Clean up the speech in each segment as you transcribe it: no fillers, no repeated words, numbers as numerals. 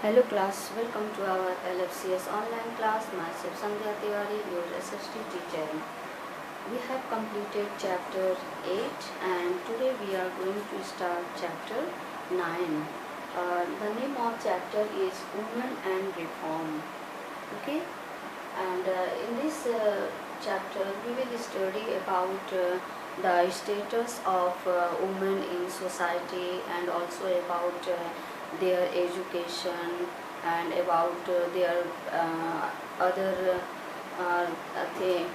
Hello class, welcome to our LFCS online class. Myself Sandhya Tiwari, your SST teacher. We have completed chapter 8 and today we are going to start chapter 9. The name of chapter is Women and Reform. Okay, and in this chapter we will study about the status of women in society and also about their education and about their other uh, th-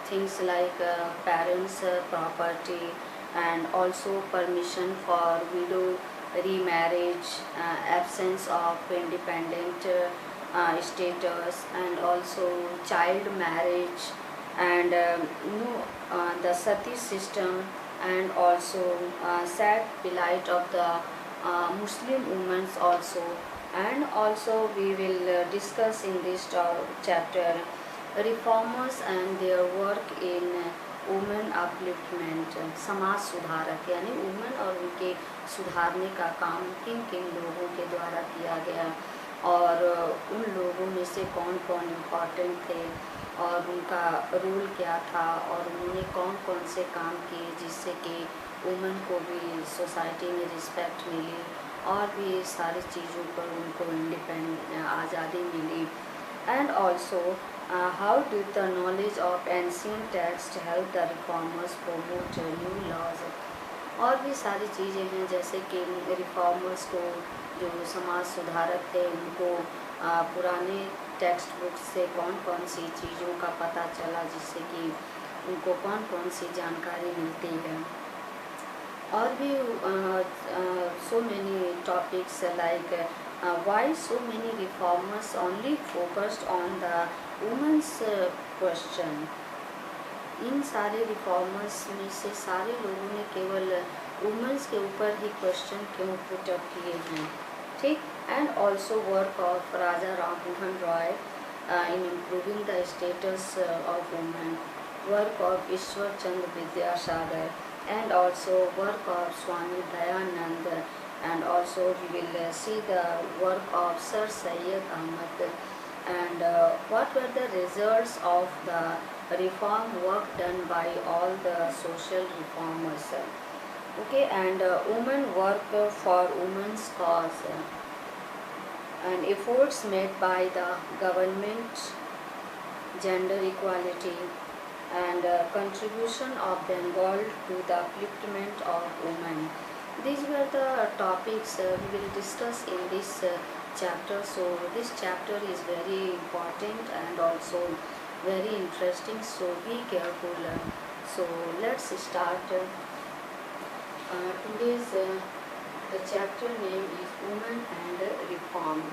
things like parents property and also permission for widow remarriage, absence of independent status and also child marriage and the sati system and also sad plight of the Muslim women also, and also we will discuss in this chapter reformers and their work in women upliftment, समाज सुधारक यानी women और उनके सुधारने का काम किन किन लोगों के द्वारा किया गया और उन लोगों में से कौन कौन इम्पोर्टेंट थे और उनका रोल क्या था और उन्होंने कौन कौन से काम किए जिससे कि वुमेन को भी सोसाइटी में रिस्पेक्ट मिली और भी सारी चीज़ों पर उनको आज़ादी मिली and also how did the knowledge of ancient text help the reformers promote new laws। और भी सारी चीज़ें हैं जैसे कि रिफॉर्मर्स को जो समाज सुधारक थे उनको पुराने टेक्स्ट बुक्स से कौन कौन सी चीज़ों का पता चला जिससे कि उनको कौन कौन सी जानकारी मिलती है और भी so many topics like why so many reformers only focused on the women's question। इन सारे रिफॉर्मर्स में से सारे लोगों ने केवल वुमेन्स के ऊपर ही क्वेश्चन क्यों पुट अप किए हैं, ठीक। And also work of Raja Ram Mohan Roy in improving the status of women, work of Ishwar Chandra Vidyasagar and also work of Swami Dayanand, and also we will see the work of Sir Syed Ahmad and what were the results of the reform work done by all the social reformers, okay, and women work for women's cause and efforts made by the government, gender equality and contribution of Bengal to the upliftment of women. These were the topics we will discuss in this chapter. So this chapter is very important and also very interesting, so be careful. So let's start. Today's the chapter name is Women and Reform.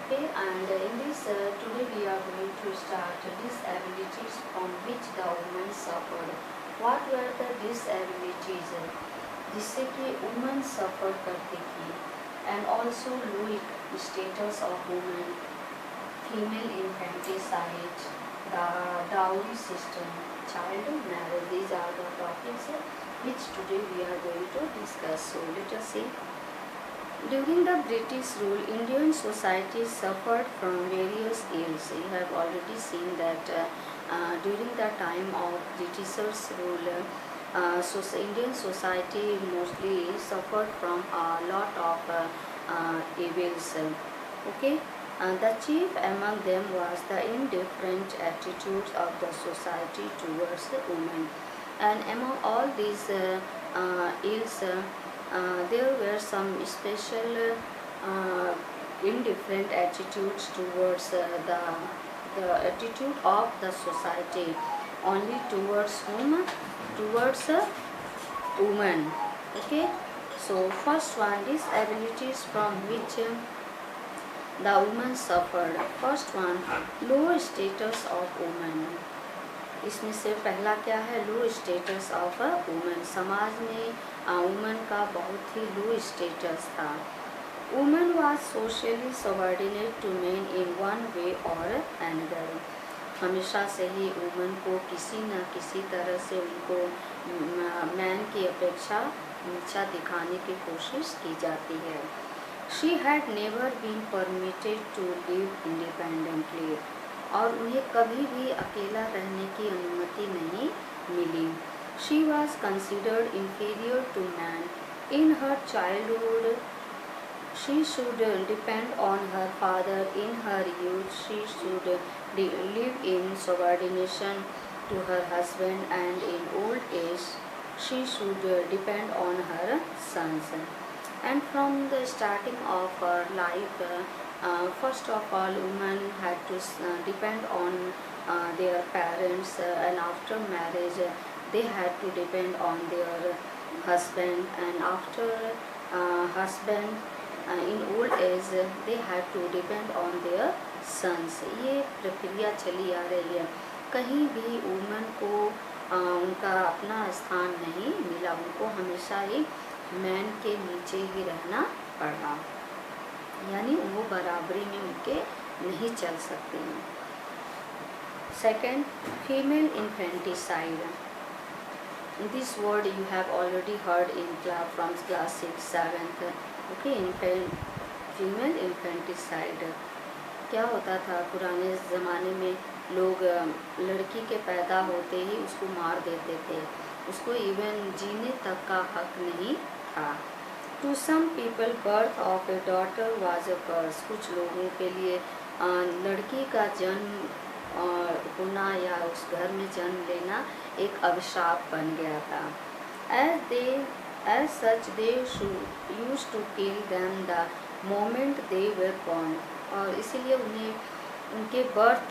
Okay, and in this today we are going to start disabilities from which the women suffered. What were the disabilities जिससे कि women suffer करती थी, and also low status of women, female infanticide, the dowry system, child marriage. These are the topics which today we are going to discuss. So let us see. During the British rule, Indian society suffered from various ills. You have already seen that during the time of Britishers' rule, Indian society mostly suffered from a lot of evils. Okay, the chief among them was the indifferent attitudes of the society towards the women, and among all these ills. There were some special indifferent attitudes towards the attitude of the society only towards whom, towards women. Okay, so first one, disabilities from which the women suffered. First one, low status of women. इसमें से पहला क्या है, low status of a women. समाज में women का बहुत ही लो स्टेटस था। Women was socially subordinate to men in one way और अनदर। हमेशा से ही वुमेन को किसी न किसी तरह से उनको मैन की अपेक्षा नीचा दिखाने की कोशिश की जाती है। She had never been permitted to live independently, और उन्हें कभी भी अकेला रहने की अनुमति नहीं मिली। She was considered inferior to man. In her childhood, she should depend on her father. In her youth, she should live in subordination to her husband, and in old age, she should depend on her sons. And from the starting of her life, first of all, women had to depend on their parents, and after marriage, they had to depend on their husband, and after husband, in old age, they had to depend on their sons. ये प्रक्रिया चली आ रही है। कहीं भी woman को उनका अपना स्थान नहीं मिला, उनको हमेशा ही मैन के नीचे ही रहना पड़ा, यानी वो बराबरी में उनके नहीं चल सकते हैं। Second, female infanticide. This word you have already heard in class from class 6 7th। Okay, female infanticide क्या होता था? पुराने ज़माने में लोग लड़की के पैदा होते ही उसको मार देते थे, उसको इवन जीने तक का हक नहीं था। To some people birth of a daughter was a curse. कुछ लोगों के लिए लड़की का जन्म होना या उस घर में जन्म लेना एक अभिशाप बन गया था। As such they used to kill them the moment they were born। और इसीलिए उन्हें उनके बर्थ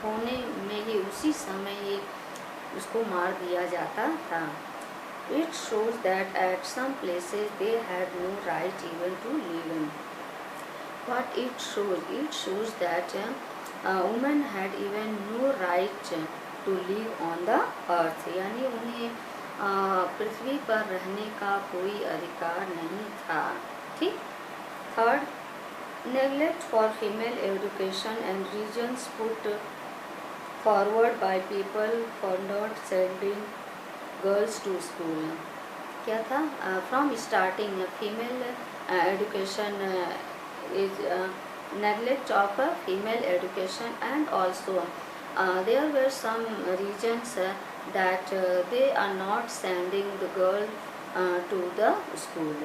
होने में ही उसी समय ही उसको मार दिया जाता था। It shows that at some places they had no right even to live in. What it shows that women had even no right to live on the earth, यानी उन्हें पृथ्वी पर रहने का कोई अधिकार नहीं था। ठीक। Third, neglect for female education and reasons put forward by people for not sending girls to school। क्या था? From starting female education is neglect of female education, and also there were some reasons that they are not sending the girl to the school.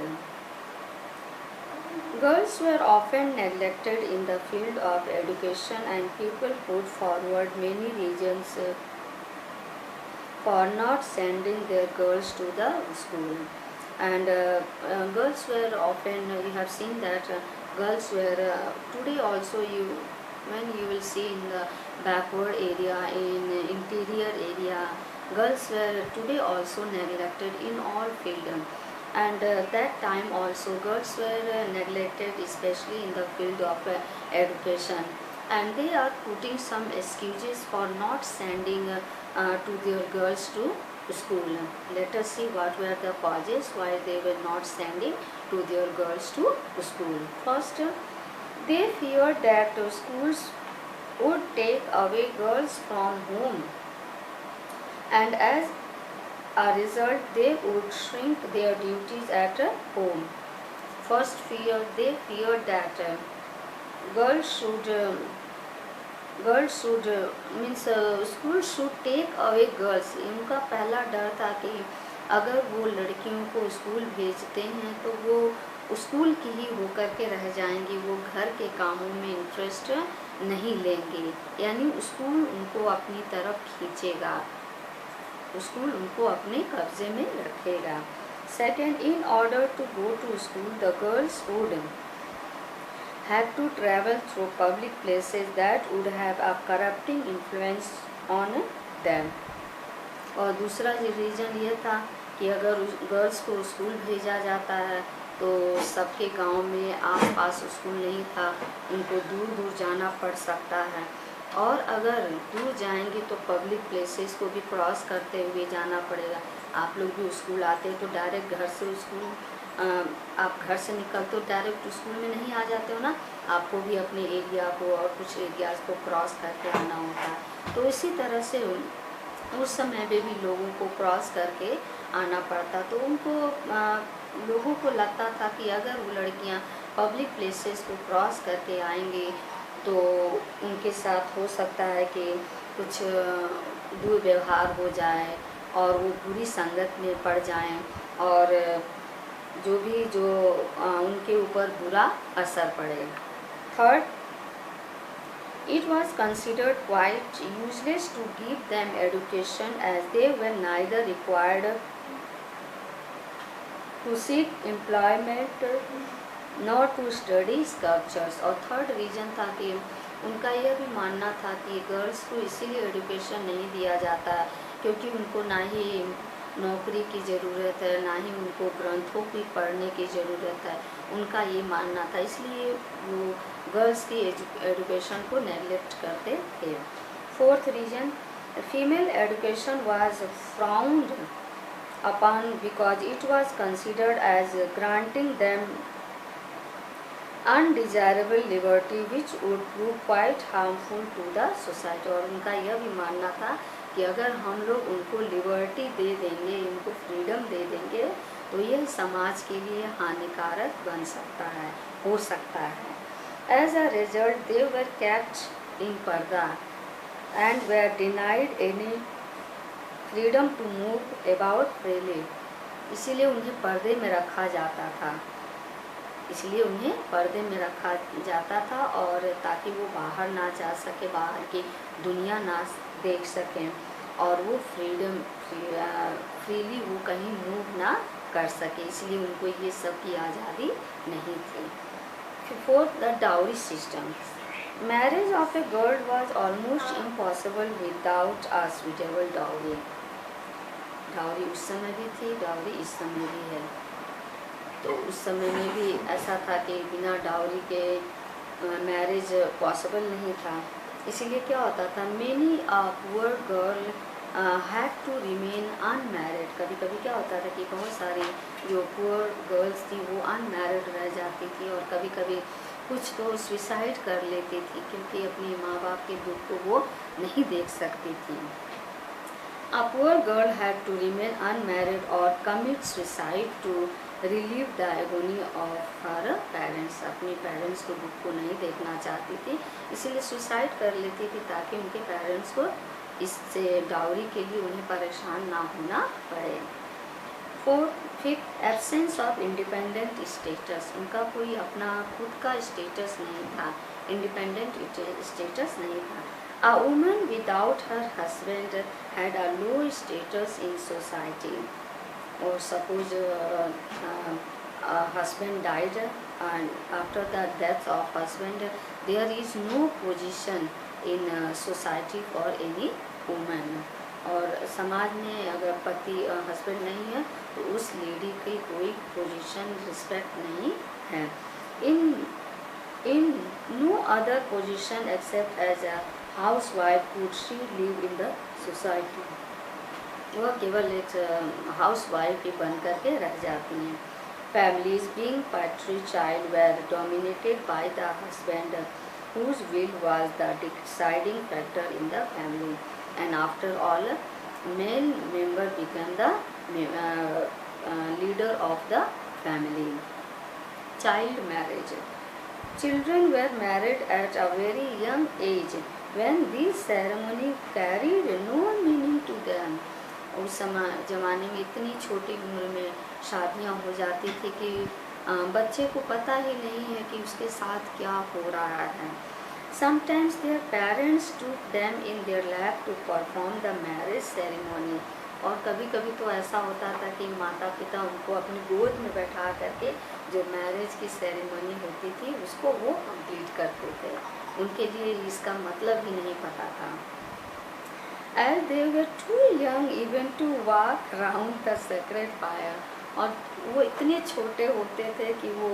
Girls were often neglected in the field of education, and people put forward many reasons for not sending their girls to the school. And girls were often, you have seen that girls were today also, when you will see in the backward area, in interior area, girls were today also neglected in all fields. And that time also girls were neglected, especially in the field of education, and they are putting some excuses for not sending to their girls to school. Let us see what were the causes why they were not sending to their girls to school. First, they feared that schools would take away girls from home, and as a result they would shrink their duties at home. First fear, they feared that girls should means school should take away girls। इनका पहला डर था कि अगर वो लड़कियों को school भेजते हैं तो वो स्कूल की ही होकर के रह जाएंगी, वो घर के कामों में इंटरेस्ट नहीं लेंगे, यानी स्कूल उनको अपनी तरफ खींचेगा, स्कूल उनको अपने कब्जे में रखेगा। Second, in order to go to school the girls would had to travel through public places that would have a corrupting influence on them। और दूसरा रीज़न ये था कि अगर गर्ल्स को स्कूल भेजा जाता है तो सबके गांव में आसपास स्कूल नहीं था, उनको दूर दूर जाना पड़ सकता है, और अगर दूर जाएंगे तो पब्लिक प्लेसेस को भी क्रॉस करते हुए जाना पड़ेगा। आप लोग भी स्कूल आते तो डायरेक्ट घर से स्कूल, आप घर से निकलते हो डायरेक्ट स्कूल में नहीं आ जाते हो ना, आपको भी अपने एरिया को और कुछ एरियाज़ को क्रॉस करके आना होता है। तो इसी तरह से उस समय में भी लोगों को क्रॉस करके आना पड़ता, तो उनको लोगों को लगता था कि अगर वो लड़कियां पब्लिक प्लेसेस को क्रॉस करके आएंगी तो उनके साथ हो सकता है कि कुछ दुर्व्यवहार हो जाए और वो बुरी संगत में पड़ जाएं और जो उनके ऊपर बुरा असर पड़े। Third, it was considered quite useless to give them education as they were neither required to seek employment nor to study sculptures। और थर्ड रीजन था कि उनका यह भी मानना था कि गर्ल्स को इसीलिए एजुकेशन नहीं दिया जाता क्योंकि उनको ना ही नौकरी की ज़रूरत है, ना ही उनको ग्रंथों की पढ़ने की ज़रूरत है। उनका ये मानना था, इसलिए वो गर्ल्स की एजुकेशन को नेग्लेक्ट करते थे। Fourth reason, female education was frowned upon because it was considered as granting them undesirable liberty which would prove quite harmful to the society. और उनका यह भी मानना था कि अगर हम लोग उनको लिबर्टी दे देंगे, उनको फ्रीडम दे देंगे तो यह समाज के लिए हानिकारक बन सकता है, हो सकता है। As a result they were kept in purdah and were denied any freedom to move about freely. इसीलिए उन्हें पर्दे में रखा जाता था, इसलिए उन्हें पर्दे में रखा जाता था और ताकि वो बाहर ना जा सके, बाहर की दुनिया ना देख सकें और वो फ्रीली वो कहीं मूव ना कर सके, इसलिए उनको ये सब की आज़ादी नहीं थी। Fourth, the dowry system. Marriage of a girl was almost impossible without a suitable dowry. Dowry उस समय भी थी, डाउरी इस समय भी है। तो उस समय में भी ऐसा था कि बिना डाउरी के मैरिज पॉसिबल नहीं था। इसीलिए क्या होता था, many poor girl had to remain unmarried. कभी कभी क्या होता था कि बहुत सारी जो पुअर गर्ल्स थी वो अनमैरिड रह जाती थी और कभी कभी कुछ तो सुसाइड कर लेती थी क्योंकि अपने माँ बाप के दुख को वो नहीं देख सकती थी। A poor girl had to remain unmarried or commit suicide to relieve the agony of her parents। अपने पेरेंट्स को दुख को नहीं देखना चाहती थी, इसीलिए सुसाइड कर लेती थी ताकि उनके पेरेंट्स को इससे डाउरी के लिए उन्हें परेशान ना होना पड़े। Fifth, absence of independent status. उनका कोई अपना खुद का स्टेटस नहीं था, इंडिपेंडेंट स्टेटस नहीं था। A woman without her husband had a low status in society. Or suppose a husband died and after the death of husband there is no position in society for any woman। और समाज में अगर पति husband नहीं है तो उस lady की कोई पोजीशन रिस्पेक्ट नहीं है। In no other position except as a housewife could she live in the society. वह केवल एक हाउसवाइफ ही बन करके रह जाती हैं। Families being patriarchal were dominated by the husband whose will was the deciding factor in the family, and after all male member became the leader of the family। Child marriage। Children were married at a very young age when this ceremony carried no meaning to them। उस समय ज़माने में इतनी छोटी उम्र में शादियां हो जाती थी कि बच्चे को पता ही नहीं है कि उसके साथ क्या हो रहा है। Sometimes their parents took them in their lap to perform the marriage ceremony। और कभी कभी तो ऐसा होता था कि माता पिता उनको अपनी गोद में बैठा करके जो मैरिज की सेरेमनी होती थी उसको वो कंप्लीट करते थे, उनके लिए इसका मतलब ही नहीं पता था। As they were too young even to walk round the sacred fire। और वो इतने छोटे होते थे कि वो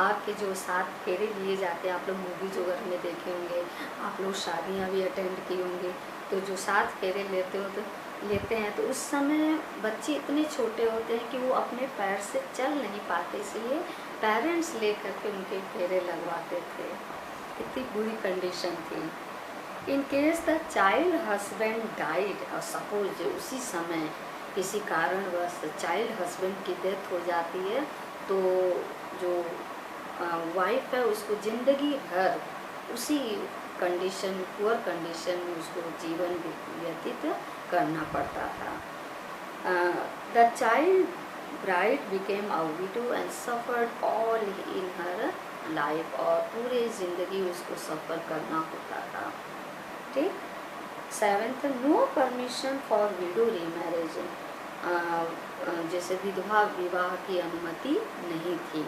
आग के जो 7 फेरे लिए जाते हैं, आप लोग मूवीज वगैरह में देखे होंगे, आप लोग शादियाँ भी अटेंड की होंगी, तो जो 7 फेरे लेते हैं तो उस समय बच्चे इतने छोटे होते हैं कि वो अपने पैर से चल नहीं पाते, इसलिए पेरेंट्स ले करके उनके फेरे लगवाते थे। इतनी बुरी कंडीशन थी। In case the child husband died, और सपोज उसी समय किसी कारणवश चाइल्ड हस्बैंड की डेथ हो जाती है तो जो वाइफ है उसको ज़िंदगी भर उसी कंडीशन, पुअर कंडीशन में उसको जीवन व्यतीत करना पड़ता था। The child bride became a window and suffered all in her life, और पूरे ज़िंदगी उसको सफ़र करना होता था। ठीक। 7th, no permission for widow remarriage, जैसे विधवा विवाह की अनुमति नहीं थी।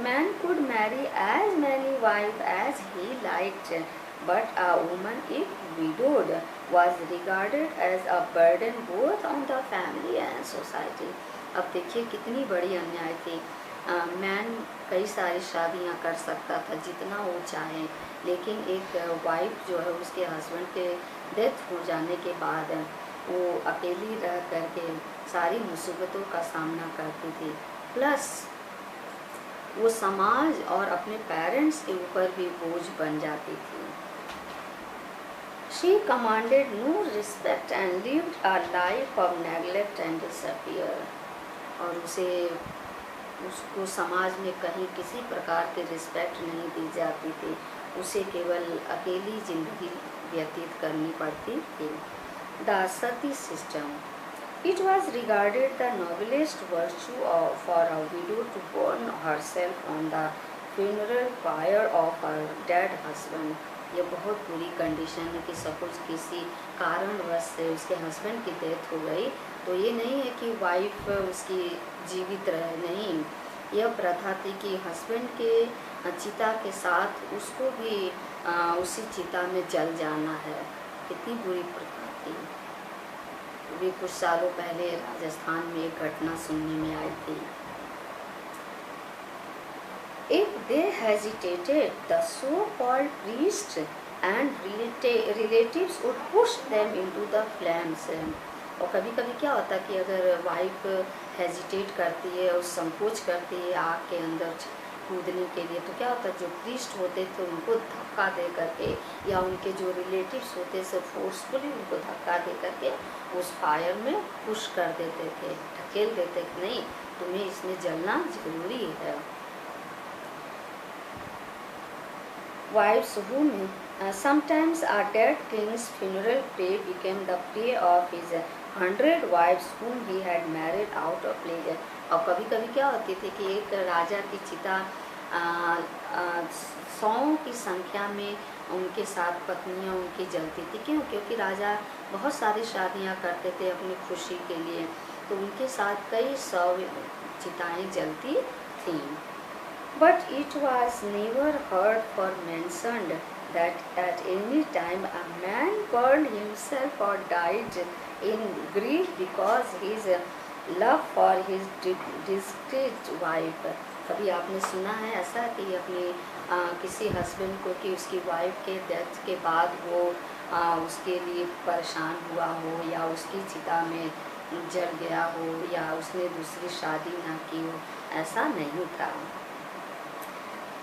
Man could marry as many wife as he liked, but a woman if widowed was regarded as a burden both on the family and society। अब देखिए कितनी बड़ी अन्याय थी। मैन कई सारी शादियां कर सकता था जितना वो चाहे, लेकिन एक वाइफ जो है उसके हस्बैंड के डेथ हो जाने के बाद वो अकेली रह करके सारी मुसीबतों का सामना करती थी, प्लस वो समाज और अपने पेरेंट्स के ऊपर भी बोझ बन जाती थी। She commanded no respect and lived a life of neglect and disappear, और उसको समाज में कहीं किसी प्रकार की रिस्पेक्ट नहीं दी जाती थी, उसे केवल अकेली जिंदगी व्यतीत करनी पड़ती थी। The sati system, it was regarded the noblest virtue for a widow to burn herself on the funeral pyre of her dead husband. ये बहुत बुरी कंडीशन है कि सपोज किसी कारणवश से उसके हस्बैंड की डेथ हो गई तो ये नहीं है कि वाइफ उसकी जीवित रहे, नहीं, यह प्रथा थी कि हस्बैंड के चिता के साथ उसको भी उसी चिता में जल जाना है। कितनी बुरी प्रथा थी। भी कुछ सालों पहले राजस्थान में एक घटना सुनने में आई थी। If they hesitated, the so-called priests and relatives would push them into the flames। और कभी कभी क्या होता है कि अगर वाइफ हेजिटेट करती है और संकोच करती है आग के अंदर कूदने के लिए, तो क्या होता है जो प्रीस्ट होते थे उनको धक्का दे करके, या उनके जो रिलेटिव्स होते थे फोर्सफुली उनको धक्का दे करके उस फायर में पुश कर देते थे, ढकेल देते कि नहीं तुम्हें इसमें जलना जरूरी है। Wives whom sometimes a dead king's funeral prey became the prey of his 100 wives whom he had married out of pleasure। और कभी कभी क्या होती थी कि एक राजा की चिता 100 की संख्या में उनके साथ पत्नियां उनकी जलती थी। क्यों? क्योंकि राजा बहुत सारी शादियां करते थे अपनी खुशी के लिए, तो उनके साथ कई 100 चिताएं जलती थीं। But it was never heard or mentioned that at any time a man burned himself or died in grief because his love for his deceased wife। कभी आपने सुना है ऐसा कि अपने किसी हस्बैंड को कि उसकी वाइफ के डेथ के बाद वो उसके लिए परेशान हुआ हो, या उसकी चिता में जल गया हो, या उसने दूसरी शादी ना की हो? ऐसा नहीं था।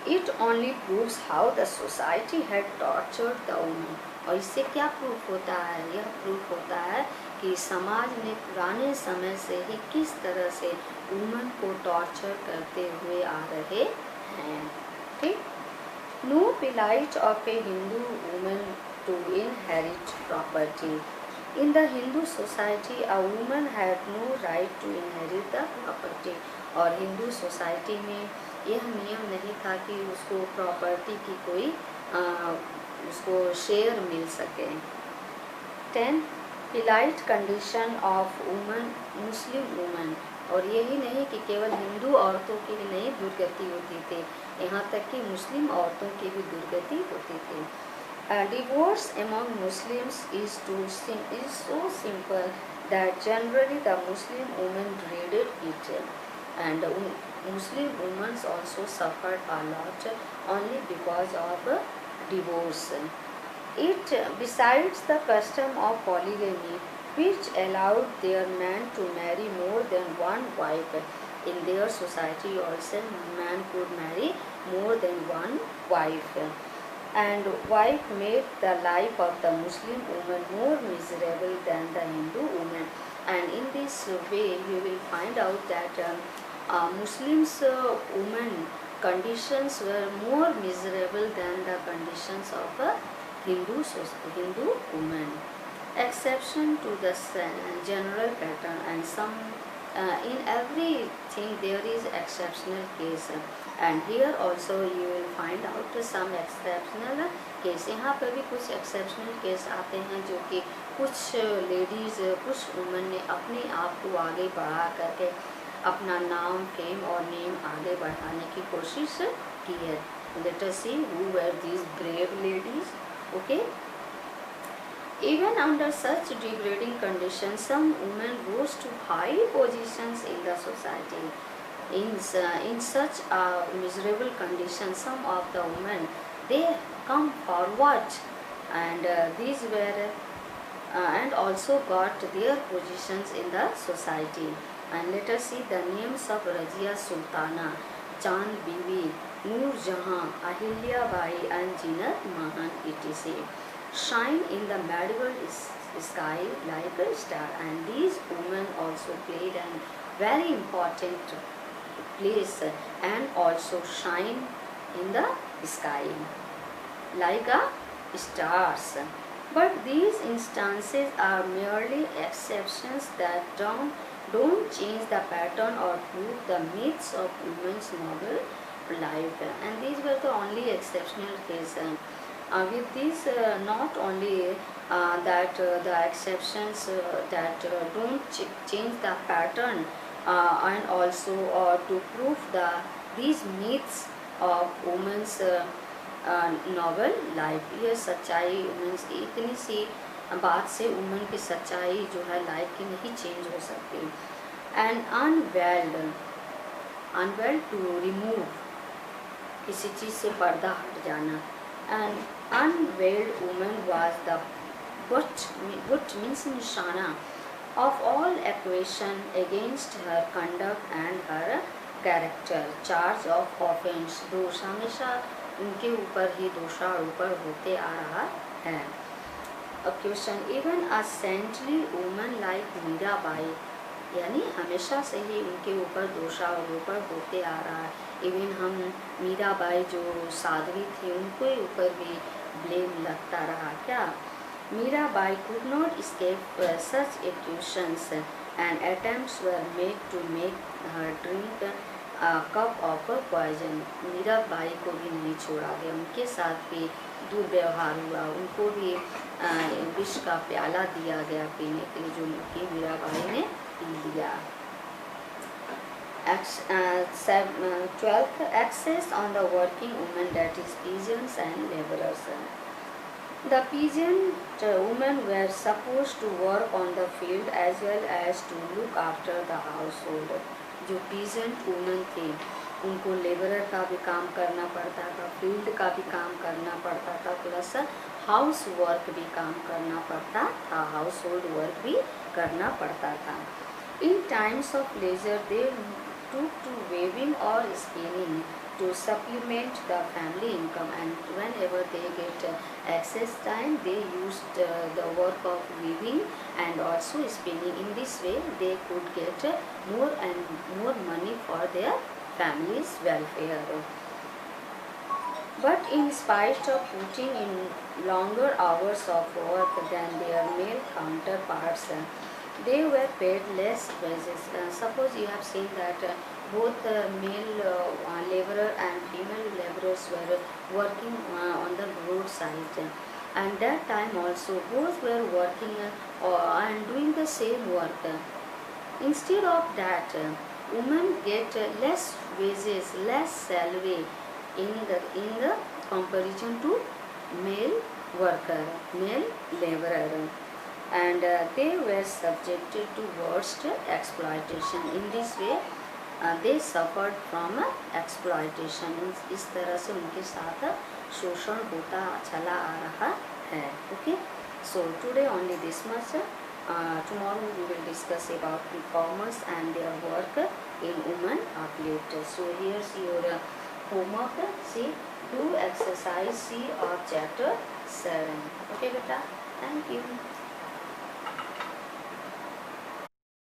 It only proves how the society had tortured the woman। और इससे क्या प्रूफ होता है? यह प्रूफ होता है कि समाज ने पुराने समय से ही किस तरह से वुमन को टॉर्चर करते हुए आ रहे हैं। ठीक। No plight of a Hindu woman to inherit property। In the Hindu society a woman had no right to inherit the property। और हिंदू सोसाइटी में यह नियम नहीं था कि उसको प्रॉपर्टी की कोई उसको शेयर मिल सके। 10 plight condition of woman Muslim woman. और यही नहीं कि केवल हिंदू औरतों की ही नहीं दुर्गति होती थी, यहाँ तक कि मुस्लिम औरतों की भी दुर्गति होती थी। Divorce among Muslims is so simple that generally the Muslim women dreaded it, and Muslim women also suffered a lot only because of divorce। It besides the custom of polygamy which allowed their men to marry more than one wife, in their society also man could marry more than one wife, and wife made the life of the Muslim woman more miserable than the Hindu woman। and in this way you will find out that Muslims women conditions were more miserable than the conditions of a Hindu women. Exception to the general pattern, and some in everything there is exceptional case, and here also you will find out some exceptional case. यहाँ पर भी कुछ exceptional case आते हैं जो कि कुछ ladies कुछ वुमेन ने अपने आप को आगे बढ़ा करके अपना नाम फेम और नेम आगे बढ़ाने की कोशिश की है. Let us see who were these brave ladies. Okay. Even under such degrading conditions, some women rose to high positions in the society. In such miserable conditions, some of the women they come forward, and these were and also got their positions in the society. And let us see the names of Razia Sultana, Chand Bibi, Noor Jahan, Ahilya Bai, and Jinat Mahan, etc. Shine in the medieval sky like a star, and these women also played a very important place and also shine in the sky like a stars. But these instances are merely exceptions that don't change the pattern or prove the myths of women's noble life. And these were the only exceptional cases. With this, not only that the exceptions that don't change the pattern, and also to prove these myths of women's novel life. ये सच्चाई means इतनी सी बात से women की सच्चाई जो है life की नहीं चेंज हो सकती. एंड अनवेल्ड टू रिमूव किसी चीज़ से पर्दा हट जाना. And unveiled woman was the but means nishana of all accusation against her conduct and her character. Charge of offense, दोष हमेशा उनके ऊपर ही दोषारोपण होते आ रहा है. Accusation, even a saintly woman like Mirabai, यानी हमेशा से ही उनके ऊपर दोषारोपण होते आ रहा है. इवन हम मीराबाई जो साध्वी थी उनके ऊपर भी ब्लेम लगता रहा. क्या Mirabai could not escape such accusations, and attempts were made to make her drink a cup of poison. Mirabai को भी नहीं छोड़ा गया, उनके साथ भी दुर्व्यवहार हुआ, उनको भी विष का प्याला दिया गया पीने के लिए, जो कि मीराबाई ने पी लिया. 12th, access on the working women, that is peasants and laborers. The peasant women were supposed to work on the field as well as to look after the household. जो peasant women थे उनको labourer का भी काम करना पड़ता था, field का भी काम करना पड़ता था, प्लस हाउस वर्क भी काम करना पड़ता था, हाउस होल्ड वर्क भी करना पड़ता था. In times of leisure they took to weaving or spinning to supplement the family income, and whenever they get excess time they used the work of weaving and also spinning. In this way they could get more and more money for their family's welfare. But in spite of putting in longer hours of work than their male counterparts, they were paid less wages. Suppose you have seen that both male laborer and female laborers were working on the roadside, and that time also both were working and doing the same work. Instead of that, women get less wages, less salary in the comparison to male worker, male laborer, and they were subjected to worst exploitation. In this way they suffered from exploitation. इस तरह से उनके साथ शोषण होता चला आ रहा है. Okay, so today only this much. Tomorrow we will discuss about reformers and their work in women athlete. So here's your homework. See, do exercise C of chapter 7. Okay beta, thank you.